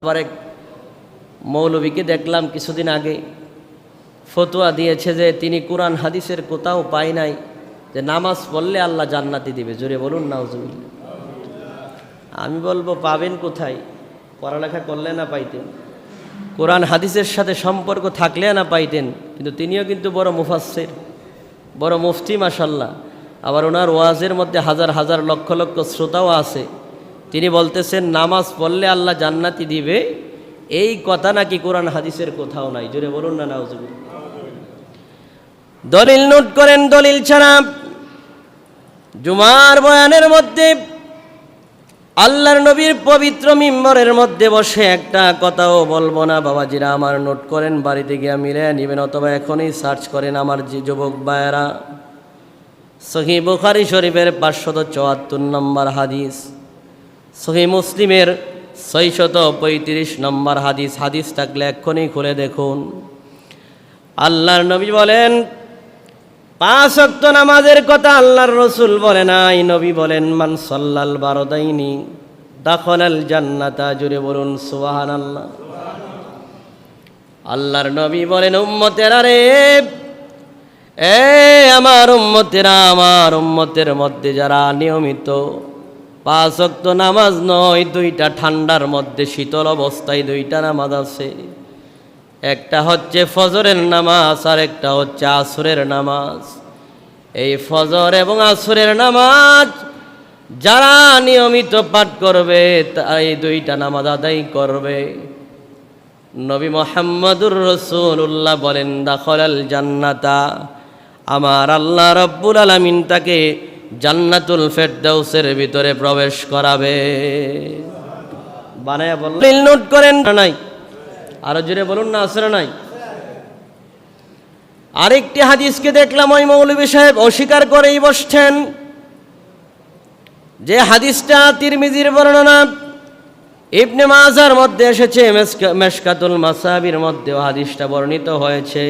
আবার এক মৌলবীকে দেখলাম কিছুদিন আগে ফতোয়া দিয়েছে যে তিনি কোরআন হাদিসের কোথাও পায় নাই যে নামাজ পড়লে আল্লাহ জান্নাতি দিবে। জোরে বলুন নাউজুবিল্লাহ। আমি বলবো পাবেন কোথায়? পড়ালেখা করলে না পাইতেন, কোরআন হাদিসের সাথে সম্পর্ক থাকলে না পাইতেন। কিন্তু তিনিও কিন্তু বড় মুফাসসির, বড় মুফতি মাশাল্লাহ। আবার ওনার ওয়াজের মধ্যে হাজার হাজার লক্ষ লক্ষ শ্রোতাও আছে। তিনি বলতেছেন নামাজ পড়লে আল্লাহ জান্নাতি দিবে, এই কথা নাকি কোরআন হাদিসের কোথাও নাই। জোরে বলুন না নাউজুবিল্লাহ। দলিল নোট করেন, দলিল ছাড়া জুমার বয়ানের মধ্যে আল্লাহর নবীর পবিত্র মিম্বরের মধ্যে বসে একটা কথাও বলবো না। বাবাজিরা আমার নোট করেন, বাড়িতে গিয়ে মিলে নেবেন অথবা এখনই সার্চ করেন। আমার যে যুবক ভাইয়েরা, সহিহ বুখারী শরীফের 574 নম্বর হাদিস, সহিহ মুসলিমের 635 নম্বর হাদিস। হাদিস থাকলে এক্ষুনি খুলে দেখুন। আল্লাহর নবী বলেন 5 ওয়াক্ত নামাজের কথা আল্লাহর রসুল বলে নাই, নবী বলেন মান সাল্লাল বারদাইনি দাখালাল জান্নাতা। জুড়ে বলুন সুবহানাল্লাহ। আল্লাহর নবী বলেন উম্মতেরা রে, আমার উম্মতেরা, আমার উম্মতের মধ্যে যারা নিয়মিত 5 ওয়াক্ত নামাজ নয়, 2টা ঠান্ডার মধ্যে শীতল অবস্থায় 2টা নামাজ আছে। একটা হচ্ছে ফজরের নামাজ আর একটা হচ্ছে আসরের নামাজ। এই ফজর এবং আসরের নামাজ যারা নিয়মিত পাঠ করবে এই 2টা নামাজ আদায় করবে, নবী মুহাম্মদুর রাসূলুল্লাহ বলেন দাখালাল জান্নাতা, আমার আল্লাহ রাব্বুল আলামিন তাকে জান্নাতুল ফেরদাউসের ভিতরে প্রবেশ করাবে। বানায়া বললেন নোট করেন নাই, আরো জোরে বলুন না আসরে নাই। আরেকটি হাদিসকে দেখলাম ওই মৌলভী সাহেব অস্বীকার করেই বসছেন, যে হাদিসটা তিরমিজির বর্ণনা, ইবনে মাজার মধ্যে এসেছে, মেশকাতুল মাসাবির মধ্যেও হাদিসটা বর্ণিত হয়েছে।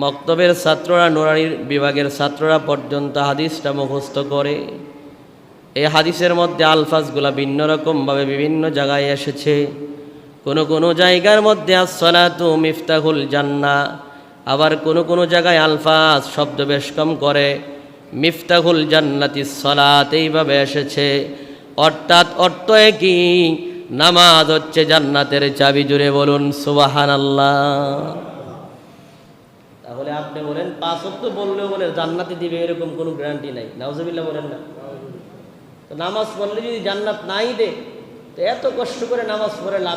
মক্তবের ছাত্ররা, নুরানির বিভাগের ছাত্ররা পর্যন্ত হাদিসটা মুখস্থ করে। এই হাদিসের মধ্যে আলফাজগুলা ভিন্ন রকমভাবে বিভিন্ন জায়গায় এসেছে। কোনো কোনো জায়গার মধ্যে আসসালাতু মিফতাহুল জান্নাহ, আবার কোনো কোনো জায়গায় আলফাজ শব্দ বেশ কম করে মিফতাহুল জান্নাতিস সালাত, এইভাবে এসেছে। অর্থাৎ অর্থ একই, নামাজ হচ্ছে জান্নাতের চাবি। জুড়ে বলুন সুবহানাল্লাহ। তাহলে আপনি বলেন 5 ওয়াক্ত বললেও বলে জান্নাতে দিবে, এরকম কোনো গ্যারান্টি নাই। নাউজুবিল্লাহ বলেন না। তো নামাজ পড়লে যদি জান্নাত নাই দে, তো এত কষ্ট করে নামাজ পড়ে লাভ